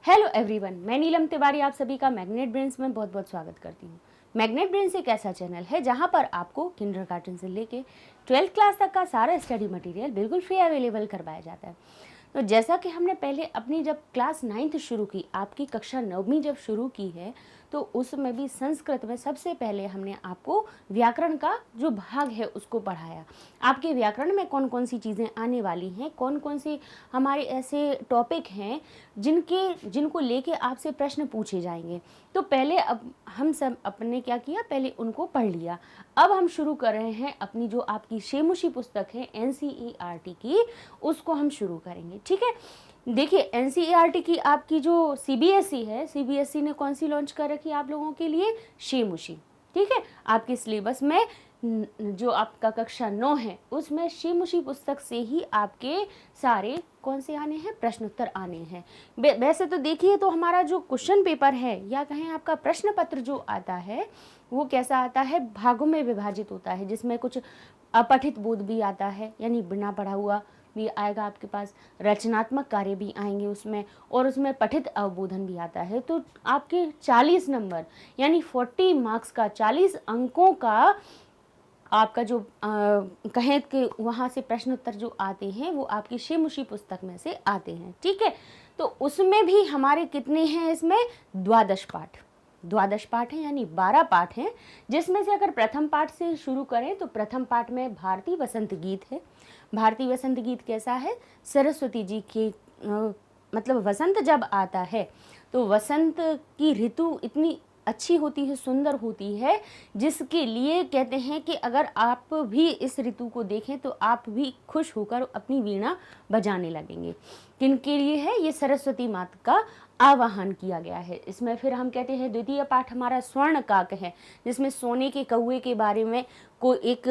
Hello everyone, मैं नीलम तिवारी आप सभी का मैग्नेट ब्रेन्स में बहुत बहुत स्वागत करती हूँ। मैग्नेट ब्रेन्स एक ऐसा चैनल है जहाँ पर आपको किंडरगार्टन से लेके 12th क्लास तक का सारा स्टडी मटेरियल बिल्कुल फ्री अवेलेबल करवाया जाता है। तो जैसा कि हमने पहले अपनी जब क्लास 9th शुरू की, आपकी कक्षा 9वीं जब शुरू की है, तो उसमें भी संस्कृत में सबसे पहले हमने आपको व्याकरण का जो भाग है उसको पढ़ाया। आपके व्याकरण में कौन कौन सी चीज़ें आने वाली हैं, कौन कौन सी हमारे ऐसे टॉपिक हैं जिनको लेके आपसे प्रश्न पूछे जाएंगे। तो पहले अब हम सब अपने क्या किया, पहले उनको पढ़ लिया। अब हम शुरू कर रहे हैं अपनी जो आपकी शेमुशी पुस्तक है NCERT की, उसको हम शुरू करेंगे। ठीक है, देखिए NCERT की आपकी जो CBSE है, CBSE ने कौन सी लॉन्च कर रखी है आप लोगों के लिए, शेमुशी। ठीक है, आपके सिलेबस में जो आपका कक्षा 9 है उसमें शेमुशी पुस्तक से ही आपके सारे कौन से आने हैं, प्रश्न उत्तर आने हैं। वैसे तो देखिए, तो हमारा जो क्वेश्चन पेपर है या कहें आपका प्रश्न पत्र जो आता है वो कैसा आता है, भागों में विभाजित होता है, जिसमें कुछ अपठित बोध भी आता है, यानी बिना पढ़ा हुआ भी आएगा आपके पास, रचनात्मक कार्य भी आएंगे उसमें, और उसमें पठित अवबोधन भी आता है। तो आपके 40 नंबर यानी 40 मार्क्स का, 40 अंकों का आपका जो कहें कि वहाँ से प्रश्न उत्तर जो आते हैं वो आपकी शेमुशी पुस्तक में से आते हैं। ठीक है, तो उसमें भी हमारे कितने हैं, इसमें 12 पाठ हैं, यानी 12 पाठ हैं, जिसमें से अगर प्रथम पाठ से शुरू करें तो प्रथम पाठ में भारतीय वसंत गीत है। भारतीय वसंत गीत कैसा है, सरस्वती जी के मतलब वसंत जब आता है तो वसंत की ऋतु इतनी अच्छी होती है, सुंदर होती है, जिसके लिए कहते हैं कि अगर आप भी इस ऋतु को देखें तो आप भी खुश होकर अपनी वीणा बजाने लगेंगे। किनके लिए है ये, सरस्वती माता का आवाहन किया गया है इसमें। फिर हम कहते हैं द्वितीय पाठ हमारा स्वर्ण काक है, जिसमें सोने के कौवे के बारे में को एक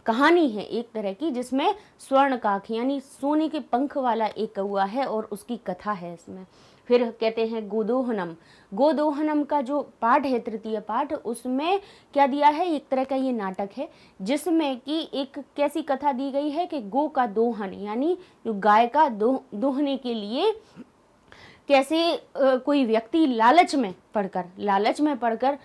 कहानी है एक तरह की, जिसमें स्वर्ण काक यानी सोने के पंख वाला एक कौवा है और उसकी कथा है इसमें। फिर कहते हैं गोदोहनम का जो पाठ है, तृतीय पाठ, उसमें क्या दिया है, एक तरह का ये नाटक है जिसमें कि एक कैसी कथा दी गई है कि गो का दोहन, यानी जो गाय का दोहने के लिए कैसे कोई व्यक्ति लालच में पड़कर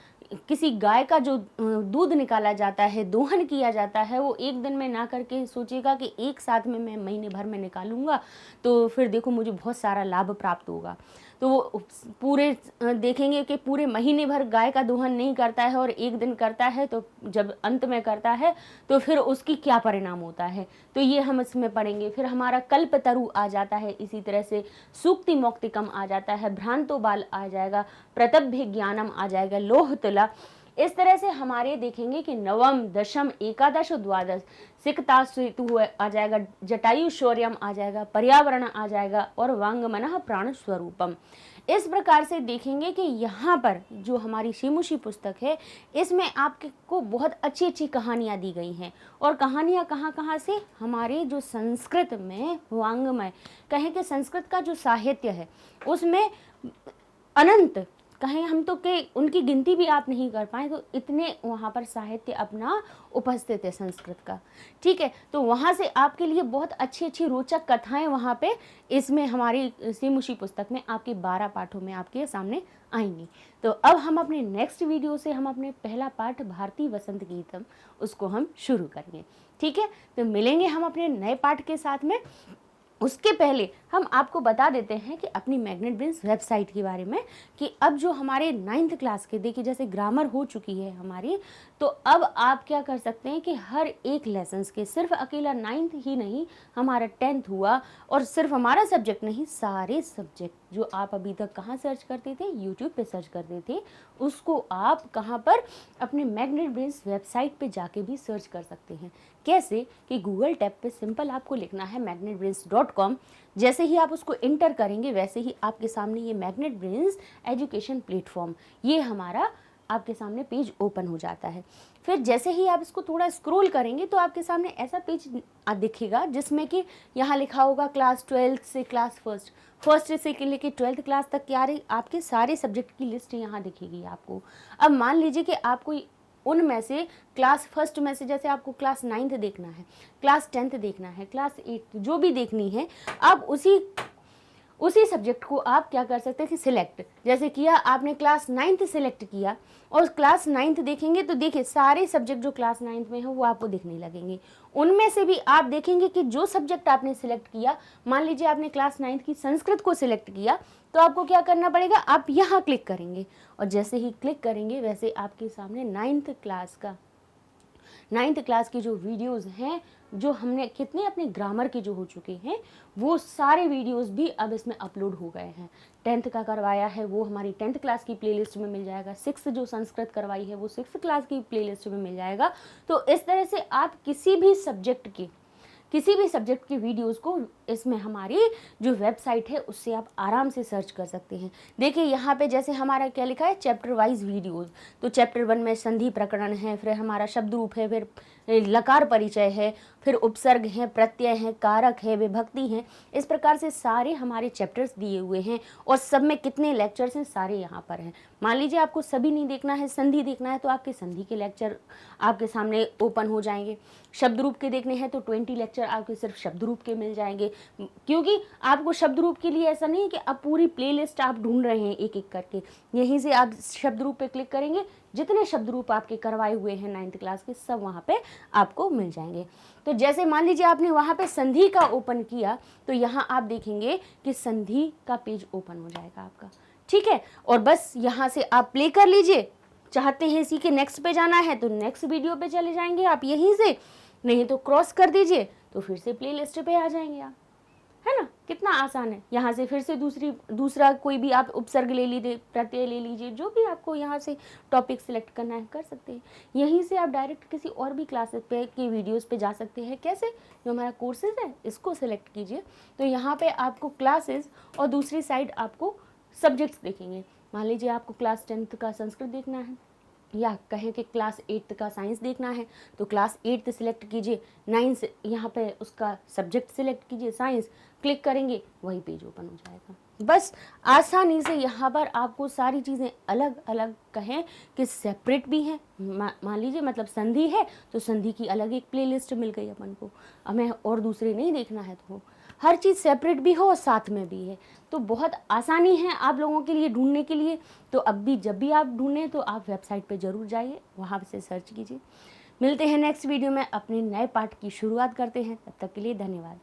किसी गाय का जो दूध निकाला जाता है, दोहन किया जाता है, वो एक दिन में ना करके सोचेगा कि एक साथ में मैं महीने भर में निकालूंगा तो फिर देखो मुझे बहुत सारा लाभ प्राप्त होगा। तो वो पूरे देखेंगे कि पूरे महीने भर गाय का दोहन नहीं करता है और एक दिन करता है, तो जब अंत में करता है तो फिर उसकी क्या परिणाम होता है, तो ये हम इसमें पढ़ेंगे। फिर हमारा कल्पतरु आ जाता है, इसी तरह से सूक्ति मौक्तिकम आ जाता है, भ्रांतो बाल आ जाएगा, प्रतभ्य ज्ञानम आ जाएगा, लोहतला। इस तरह से हमारे देखेंगे कि नवम, दशम, एकादश, द्वादश, सिकता सेतु आ जाएगा, जटायु शौर्यम आ जाएगा, पर्यावरण आ जाएगा, और वांगमनः प्राण स्वरूपम। इस प्रकार से देखेंगे कि यहाँ पर जो हमारी शेमुशी पुस्तक है इसमें आपको बहुत अच्छी अच्छी कहानियाँ दी गई हैं। और कहानियाँ कहाँ कहाँ से, हमारे जो संस्कृत में वांग्मय कहें कि संस्कृत का जो साहित्य है उसमें अनंत कहें हम तो कि उनकी गिनती भी आप नहीं कर पाए, तो इतने वहाँ पर साहित्य अपना उपस्थित है संस्कृत का। ठीक है, तो वहाँ से आपके लिए बहुत अच्छी अच्छी रोचक कथाएं वहाँ पे इसमें हमारी शेमुशी पुस्तक में आपके 12 पाठों में आपके सामने आएंगी। तो अब हम अपने नेक्स्ट वीडियो से हम अपने पहला पाठ भारतीय वसंत गीतम उसको हम शुरू करेंगे। ठीक है, तो मिलेंगे हम अपने नए पाठ के साथ में। उसके पहले हम आपको बता देते हैं कि अपनी मैग्नेट ब्रेन्स वेबसाइट के बारे में, कि अब जो हमारे 9th क्लास के, देखिए जैसे ग्रामर हो चुकी है हमारी, तो अब आप क्या कर सकते हैं कि हर एक लेसन्स के, सिर्फ अकेला 9th ही नहीं, हमारा 10th हुआ, और सिर्फ हमारा सब्जेक्ट नहीं, सारे सब्जेक्ट जो आप अभी तक कहाँ सर्च करते थे, यूट्यूब पे सर्च करते थे, उसको आप कहाँ पर, अपने मैग्नेट ब्रेन्स वेबसाइट पे जाके भी सर्च कर सकते हैं। कैसे कि गूगल टैब पे सिंपल आपको लिखना है magnetbrains.com। जैसे ही आप उसको इंटर करेंगे वैसे ही आपके सामने ये मैग्नेट ब्रेन्स एजुकेशन प्लेटफॉर्म, ये हमारा आपके सामने पेज ओपन हो जाता है। फिर जैसे ही आप इसको थोड़ा स्क्रॉल करेंगे तो आपके सामने ऐसा पेज दिखेगा जिसमें कि यहाँ लिखा होगा क्लास 12 से क्लास फर्स्ट से लेके 12th क्लास तक के आपके सारे सब्जेक्ट की लिस्ट यहाँ दिखेगी आपको। अब मान लीजिए कि आपको उनमें से क्लास फर्स्ट में से, जैसे आपको क्लास 9th देखना है, क्लास 10th देखना है, क्लास 8 जो भी देखनी है, आप उसी सब्जेक्ट को आप क्या कर सकते थे, सिलेक्ट। जैसे किया आपने क्लास 9th सिलेक्ट किया और क्लास 9th देखेंगे तो देखिए सारे सब्जेक्ट जो क्लास 9th में है वो आपको दिखने लगेंगे। उनमें से भी आप देखेंगे कि जो सब्जेक्ट आपने सिलेक्ट किया, मान लीजिए आपने क्लास 9th की संस्कृत को सिलेक्ट किया, तो आपको क्या करना पड़ेगा, आप यहाँ क्लिक करेंगे और जैसे ही क्लिक करेंगे वैसे आपके सामने 9th क्लास की जो वीडियोस हैं, जो हमने कितने अपने ग्रामर के जो हो चुके हैं, वो सारे वीडियोस भी अब इसमें अपलोड हो गए हैं। 10th का करवाया है वो हमारी 10th क्लास की प्लेलिस्ट में मिल जाएगा, 6th जो संस्कृत करवाई है वो 6th क्लास की प्लेलिस्ट में मिल जाएगा। तो इस तरह से आप किसी भी सब्जेक्ट की वीडियोस को इसमें हमारी जो वेबसाइट है उससे आप आराम से सर्च कर सकते हैं। देखिए यहाँ पे जैसे हमारा क्या लिखा है, चैप्टर वाइज वीडियोस। तो चैप्टर 1 में संधि प्रकरण है, फिर हमारा शब्द रूप है, फिर लकार परिचय है, फिर उपसर्ग है, प्रत्यय है, कारक है, विभक्ति है। इस प्रकार से सारे हमारे चैप्टर्स दिए हुए हैं और सब में कितने लेक्चर्स हैं सारे यहाँ पर हैं। मान लीजिए आपको सभी नहीं देखना है, संधि देखना है, तो आपके संधि के लेक्चर आपके सामने ओपन हो जाएंगे। शब्द रूप के देखने हैं तो 20 लेक्चर आपके सिर्फ शब्द रूप के मिल जाएंगे, क्योंकि आपको शब्द रूप के लिए ऐसा नहीं है कि आप पूरी प्लेलिस्ट आप ढूंढ रहे हैं एक एक करके। यहीं से आप शब्द रूप पे क्लिक करेंगे, जितने शब्द रूप आपके करवाए हुए हैं 9th क्लास के सब वहाँ पे आपको मिल जाएंगे। तो जैसे मान लीजिए आपने वहाँ पे संधि का ओपन किया तो यहाँ आप देखेंगे कि संधि का पेज ओपन हो जाएगा आपका, ठीक है। और बस यहाँ से आप प्ले कर लीजिए, चाहते हैं इसी के नेक्स्ट पे जाना है तो नेक्स्ट वीडियो पे चले जाएंगे आप यहीं से, नहीं तो क्रॉस कर दीजिए तो फिर से प्ले लिस्ट पे आ जाएंगे आप, है ना। कितना आसान है। यहाँ से फिर से दूसरा कोई भी आप उपसर्ग ले लीजिए, प्रत्यय ले लीजिए, जो भी आपको यहाँ से टॉपिक सिलेक्ट करना है कर सकते हैं। यहीं से आप डायरेक्ट किसी और भी क्लासेस पे के वीडियोस पे जा सकते हैं। कैसे, जो हमारा कोर्सेज है इसको सिलेक्ट कीजिए, तो यहाँ पे आपको क्लासेस और दूसरी साइड आपको सब्जेक्ट्स देखेंगे। मान लीजिए आपको क्लास 10th का संस्कृत देखना है या कहें कि क्लास 8th का साइंस देखना है, तो क्लास 8th सिलेक्ट कीजिए, 9th यहाँ पे उसका सब्जेक्ट सिलेक्ट कीजिए साइंस, क्लिक करेंगे वही पेज ओपन हो जाएगा। बस आसानी से यहाँ पर आपको सारी चीज़ें अलग अलग कहें कि सेपरेट भी हैं। मान लीजिए मतलब संधि है तो संधि की अलग एक प्लेलिस्ट मिल गई अपन को, हमें और दूसरे नहीं देखना है तो हर चीज़ सेपरेट भी हो और साथ में भी है। तो बहुत आसानी है आप लोगों के लिए ढूंढने के लिए। तो अब भी जब भी आप ढूंढें तो आप वेबसाइट पे ज़रूर जाइए, वहाँ से सर्च कीजिए। मिलते हैं नेक्स्ट वीडियो में, अपने नए पार्ट की शुरुआत करते हैं। तब तक के लिए धन्यवाद।